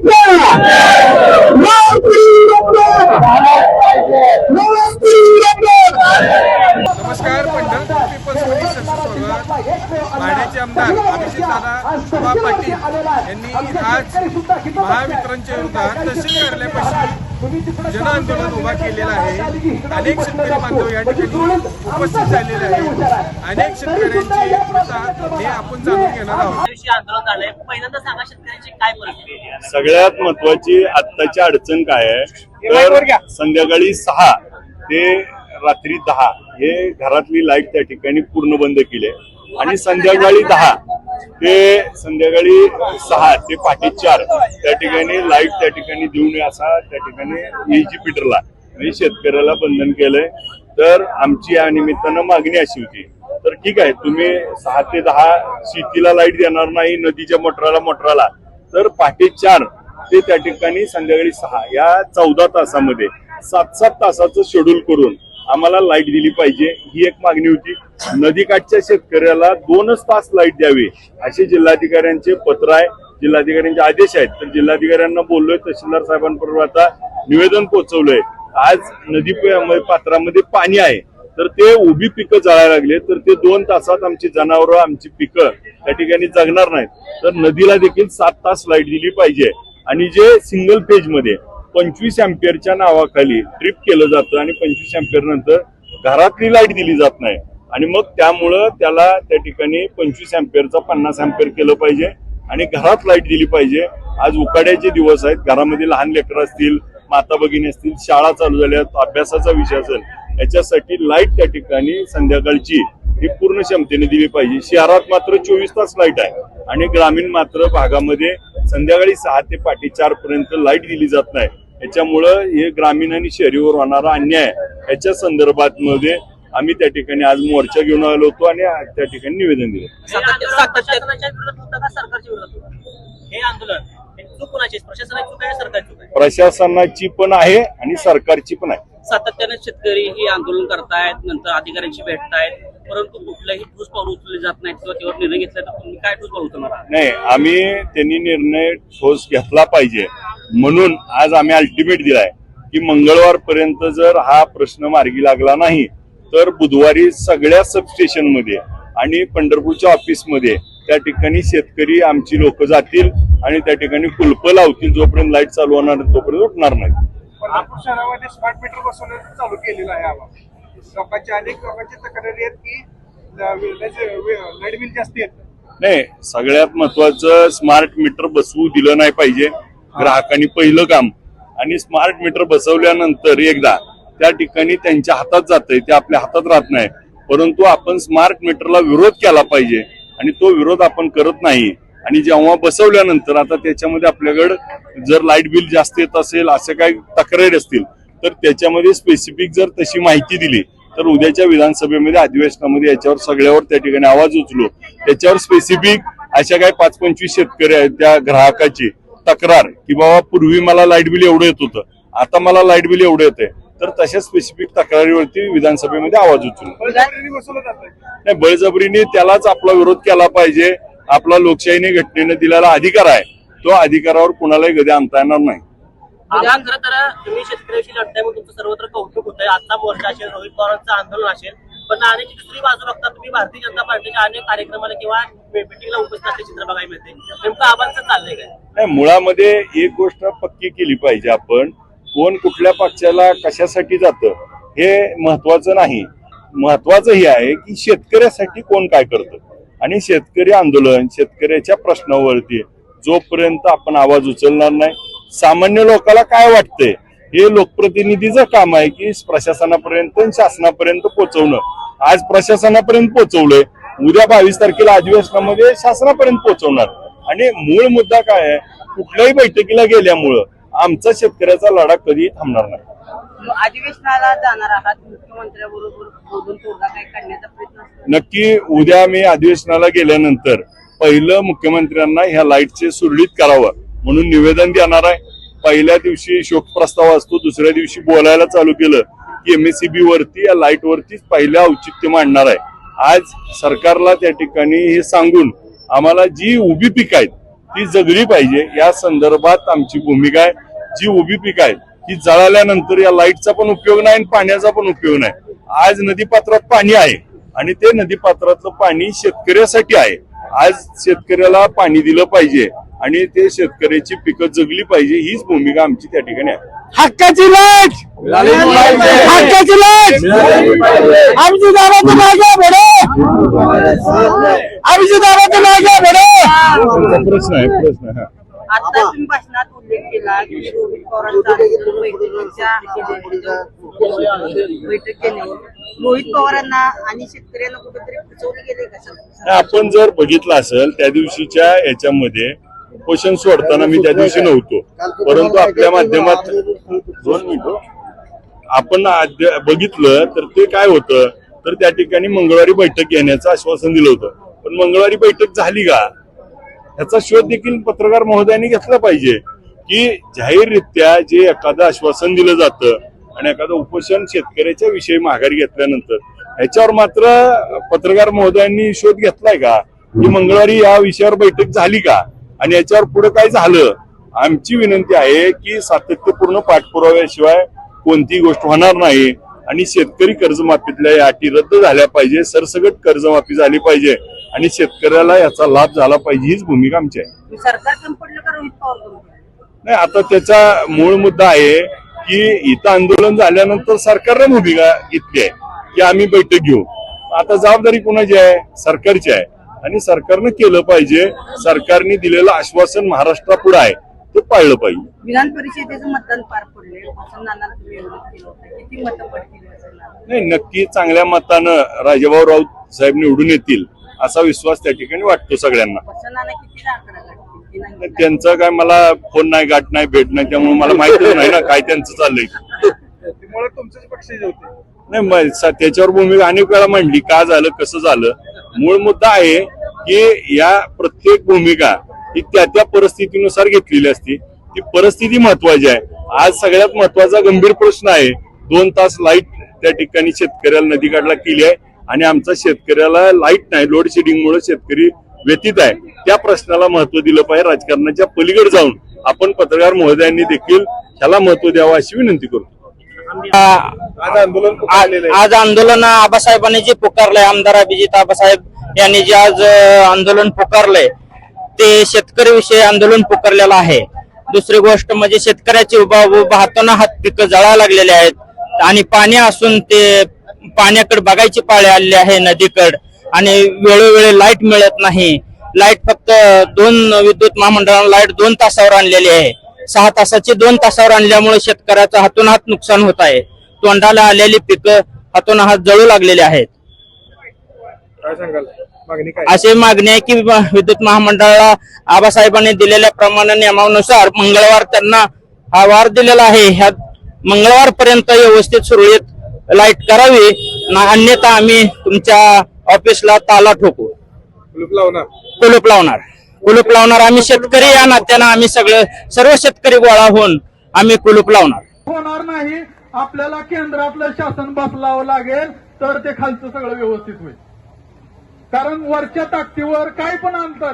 नमस्कार, Pandharpur people's party माढ्याचे आमदार अभिजितदादा पाटील यांनी आज महावितरणच्या विरोधात तहसील कार्यालयापाशी जन आंदोलन उभा केलेलं आहे। अनेक शेतकरी बांधव या ठिकाणी उपस्थित झालेले आहेत। अनेक शेतकऱ्यांची मतं हे आपण जाणून घेणार आहोत। पहिल्यांदा सांगा, शेतकऱ्यांची काय परिस्थिती आहे? सगळ्यात महत्वाची आत्ताची अडचण काय आहे तर संध्याकाळी 6 ते रात्री 10 हे घरातली लाईट त्या ठिकाणी पूर्ण बंद केली आहे आणि संध्याकाळी 10 ते संध्याकाळी 6 ते पहाटे 4 त्या ठिकाणी लाईट त्या ठिकाणी देऊ नये असा त्या ठिकाणी एजी पीटरला म्हणजे शेतकऱ्याला बंधन केलंय। तर आमची या निमित्तानं मागणी अशी होती, तर ठीक आहे तुम्ही 6 ते 10 शेतीला लाईट देणार नाही, नदीच्या मोटराला, तर पहाटे 4 ते त्या ठिकाणी संध्याकाळी 6 या 14 तासामध्ये 7-7 तासाचं शेड्यूल करून आम्हाला लाईट दिली पाहिजे, ही एक मागणी होती। नदीकाठच्या शेतकऱ्याला 2च तास लाईट द्यावी असे जिल्हाधिकाऱ्यांचे पत्र आहे, जिल्हाधिकाऱ्यांचे आदेश आहेत। तर जिल्हाधिकाऱ्यांना बोललोय, तहसीलदार साहेबांबरोबर आता निवेदन पोहोचवलंय। आज नदी पात्रामध्ये पाणी आहे, तर ते उभी पिकं जळायला लागले, तर ते 2 तासात आमची जनावरं आमची पिकं त्या ठिकाणी जगणार नाहीत। तर नदीला देखील 7 तास लाईट दिली पाहिजे आणि जे सिंगल फेज मध्ये 25 अँपियरच्या नावाखाली ट्रिप केलं जातं आणि 25 अँपियर नंतर घरातली लाईट दिली जात नाही आणि मग त्यामुळं त्याला त्या ठिकाणी 25 अँपियरचा 50 अँपियर केलं पाहिजे आणि घरात लाईट दिली पाहिजे। आज उकाड्याचे दिवस आहेत, घरामध्ये लहान लेकरं असतील, माता भगिनी असतील, शाळा चालू झाल्या, अभ्यासाचा विषय असेल, याच्यासाठी लाईट त्या ठिकाणी संध्याकाळची ही पूर्ण क्षमतेने दिली पाहिजे। शहरात मात्र 24 तास लाईट आहे आणि ग्रामीण मात्र भागामध्ये संध्याकाळी 6 ते पहाटे 4 पर्यंत लाईट दिली जात नाही। याच्यामुळं हे ग्रामीण आणि शहरीवर होणारा अन्याय याच्या संदर्भात मध्ये आम्ही त्या ठिकाणी आज मोर्चा घेऊन आलो होतो आणि त्या ठिकाणी निवेदन दिलं। प्रशासनाची पण आहे आणि सरकारची पण आहे। सातत्याने शेतकरी ही आंदोलन करतायत, नंतर अधिकाऱ्यांशी भेटतायत, परंतु कुठलंही ठोस पाऊल उचलले जात नाही किंवा त्यावर निर्णय घेतला तर तुम्ही काय ठोस पाऊल उचलणार? नाही, आम्ही त्यांनी निर्णय ठोस घेतला पाहिजे म्हणून आज आम्ही अल्टिमेट दिलाय की मंगळवार पर्यंत जर हा प्रश्न मार्गी लागला नाही तर बुधवारी सगळ्या सबस्टेशन मध्ये आणि पंढरपूरच्या ऑफिस मध्ये त्या ठिकाणी शेतकरी आमची लोक जातील आणि त्या ठिकाणी कुलप लावतील। जोपर्यंत लाईट चालू होणार तोपर्यंत उठणार नाही। पंढरपूर शहरामध्ये स्मार्ट मीटर बसवण्याचं चालू केलेलं आहे। अनेक लोकांची तक्रारी आहेत की लाईट बिल जास्त येत नाही। सगळ्यात महत्वाचं स्मार्ट मीटर बसवू दिलं नाही पाहिजे ग्राहकांनी, पहिलं काम। आणि स्मार्ट मीटर बसवल्यानंतर एकदा त्या ठिकाणी त्यांच्या हातात जातंय, ते आपल्या हातात राहत नाही। परंतु आपण स्मार्ट मीटरला विरोध केला पाहिजे आणि तो विरोध आपण करत नाही। आणि जेव्हा बसवल्यानंतर आता त्याच्यामध्ये आपल्याकडे जर लाईट बिल जास्त येत असेल, असे काही तक्रारी असतील, तर त्याच्यामध्ये स्पेसिफिक जर तशी माहिती दिली तर उद्याच्या विधानसभेमध्ये अधिवेशनामध्ये याच्यावर सगळ्यावर त्या ठिकाणी आवाज उचलू। त्याच्यावर स्पेसिफिक अशा काही 5-25 शेतकरी आहेत त्या ग्राहकाची तक्रार की बाबा पूर्वी मला लाईट बिल एवढं येत होतं, आता मला लाईट बिल एवढं येतंय, तर तशा स्पेसिफिक तक्रारीवरती विधानसभेमध्ये आवाज उचलू। नाही, बळजबरीने त्यालाच आपला विरोध केला पाहिजे। आपला लोकशाहीने घटनेने दिलेला अधिकार आहे, तो अधिकारावर कुणालाही कधी आणता येणार नाही। खरं तर तुम्ही शेतकऱ्याशी लढताय म्हणून तुमचं सर्वत्र कौतुक होतंय। आजचा मोर्चा असेल, रोहित पवारांचं आंदोलन असेल, पण आणि दुसरी बाजू बघता तुम्ही भारतीय जनता पार्टीच्या अनेक कार्यक्रमाला किंवा मीटिंगला उपस्थित असल्याचे चित्र बघायला मिळते। नेमकं आव्हानचं चाललंय काय? नाही, मुळामध्ये एक गोष्ट पक्की केली पाहिजे, आपण कोण कुठल्या पक्षाला कशासाठी जातं हे महत्वाचं नाही। महत्वाचं हे आहे की शेतकऱ्यासाठी कोण काय करतं आणि शेतकरी आंदोलन, शेतकऱ्याच्या प्रश्नावरती जोपर्यंत आपण आवाज उचलणार नाही, सामान्य लोकांना काय वाटतंय हे लोकप्रतिनिधीचं काम आहे की प्रशासनापर्यंत शासनापर्यंत पोहोचवणं। आज प्रशासनापर्यंत पोहोचवलंय, उद्या 22 तारखेला अधिवेशनामध्ये शासनापर्यंत पोहोचवणार। आणि मूळ मुद्दा काय आहे, कुठल्याही बैठकीला गेल्यामुळं आमचा शेतकऱ्याचा लढा कधी थांबणार नाही। अधिवेशनाला जाणार आहात, मुख्यमंत्र्यांबरोबर बोलून तोडगा काय काढण्याचा प्रयत्न? नक्की उद्या मी अधिवेशनाला गेल्यानंतर पहिलं मुख्यमंत्र्यांना ह्या लाईटचे सुरळीत करावं म्हणून निवेदन देणार आहे। पहिल्या दिवशी शोक प्रस्ताव असतो, दुसऱ्या दिवशी बोलायला चालू केलं की MSEB वरती या लाईट वरतीच पहिलं औचित्य मांडणार आहे। आज सरकारला त्या ठिकाणी हे सांगून आम्हाला जी उभी पीक आहेत ती जगली पाहिजे या संदर्भात आमची भूमिका आहे. जी उभी पिकं आहेत ती जळाल्यानंतर या लाईटचा पण उपयोग नाही आणि पाण्याचा पण उपयोग नाही. आज नदीपात्रात पाणी आहे आणि ते नदीपात्रातलं पाणी शेतकऱ्यासाठी आहे. आज शेतकऱ्याला पाणी दिलं पाहिजे आणि ते शेतकऱ्याची पिकं जगली पाहिजे हीच भूमिका आमची त्या ठिकाणी आहे. हक्काची लाट हक्काची लाट आमची दाराची मागे बडे आमची दाराची मागे बडे प्रश्न आहे. हा. आता तुम्ही भाषणात उल्लेख केला की रोहित पवारांचा बैठक केल्यावर रोहित पवारांना आणि शेतकऱ्यांना कुठेतरी फसवले गेले का सर? आपण जर बघितलं असेल त्या दिवशीच्या याच्यामध्ये उपोषण सोडताना मी त्या दिवशी नव्हतो, परंतु आपल्या माध्यमात 2 मिनिटं आपण बघितलं तर ते काय होतं तर त्या ठिकाणी मंगळवारी बैठक घेण्याचं आश्वासन दिलं होतं. पण मंगळवारी बैठक झाली का ह्याचा शोध देखील पत्रकार महोदयांनी घेतला पाहिजे की जाहीररित्या जे एखादं आश्वासन दिलं जातं आणि एखादं उपोषण शेतकऱ्याच्या विषयी माघारी घेतल्यानंतर ह्याच्यावर मात्र पत्रकार महोदयांनी शोध घेतलाय का की मंगळवारी या विषयावर बैठक झाली का आणि याच्यावर पुढे काय झालं. आमची विनंती आहे की सातत्यपूर्ण पाठपुराव्याशिवाय कोणतीही गोष्ट होणार नाही आणि शेतकरी कर्जमाफीतल्या या अटी रद्द झाल्या पाहिजे. सरसकट कर्जमाफी झाली पाहिजे आणि शेतकऱ्याला याचा लाभ झाला पाहिजे हीच भूमिका आमची आहे. सरकार कमी पडलं का रोहित पवार कमी पडले? नाही, आता त्याचा मूळ मुद्दा आहे की इथं आंदोलन झाल्यानंतर सरकारने भूमिका घेतली आहे की आम्ही बैठक घेऊ. आता जबाबदारी कुणाची आहे? सरकारची आहे आणि सरकारनं केलं पाहिजे. सरकारने दिलेलं आश्वासन महाराष्ट्रापुढे आहे ते पाळलं पाहिजे. विधान परिषदेचं मतदान पार पडले वसंत नानाला तुम्ही एवढं केलं होतं, किती मतं पडतील वसंत नाना? नाही, नक्की चांगल्या मतानं राजाभाऊ राऊत साहेब निवडून येतील असा विश्वास त्या ठिकाणी वाटतो सगळ्यांना. वसंत नाना किती आकडा गाठतील ते नाही. त्यांचं काय मला फोन नाही, गाठ नाही, भेट नाही, त्यामुळे मला माहितच नाही ना काय त्यांचं चाललंय. त्यामुळे तुमचेच पक्षी होते. नाही, त्याच्यावर भूमिका अनेक वेळा मांडली का झालं कसं झालं. मूळ मुद्दा आहे की या प्रत्येक भूमिका ही त्या परिस्थितीनुसार घेतलेली असते. ती परिस्थिती महत्वाची आहे. आज सगळ्यात महत्वाचा गंभीर प्रश्न आहे 2 तास लाईट त्या ठिकाणी शेतकऱ्याला नदीकाठला केली आहे आणि आमचा शेतकऱ्याला लाईट नाही, लोड शेडिंगमुळे शेतकरी व्यतीत आहे. त्या प्रश्नाला महत्व दिलं पाहिजे. राजकारणाच्या पलीकडे जाऊन आपण पत्रकार महोदयांनी देखील त्याला महत्व द्यावं अशी विनंती करतो. आज आंदोलन आबासाहेबांनी जे पुकारलंय, आमदार अभिजित आबासाहेब यांनी जे आज आंदोलन पुकारलंय ते शेतकरी विषयी आंदोलन पुकारलेलं आहे. दुसरी गोष्ट म्हणजे शेतकऱ्याची हाताना हात पिकं जळायला लागलेले आहेत आणि पाणी असून ते पाण्याकडे बघायची पाळी आलेली आहे नदीकडे आणि वेळोवेळी लाईट मिळत नाही. लाईट फक्त 2 विद्युत महामंडळाला लाईट 2 तासावर आणलेली आहे. 6 तासाची 2 तासावर आणल्यामुळे शेतकऱ्याचं हातून हात नुकसान होत आहे. तोंडाला आलेली पिकं हातून हात जळू लागलेले आहेत. काय सांगाल मागणी काय? अशी मागणी आहे की विद्युत महामंडळाला आबासाहेबांनी दिलेल्या प्रमाण नियमानुसार मंगळवार त्यांना हा वार दिलेला आहे. ह्या मंगळवारपर्यंत व्यवस्थित सुरळीत लाईट करावी, अन्यथा आम्ही तुमच्या ऑफिसला ताला ठोकू, कुलूप लावणार. आम्ही शेतकरी या नात्यानं आम्ही सर्व शेतकरी गोळा होऊन आम्ही कुलूप लावणार. होणार नाही. आपल्याला केंद्रातलं शासन बसलावं लागेल तर ते खालचं सगळं व्यवस्थित होईल. कारण वरच्या ताकदीवर काय पण आणतात.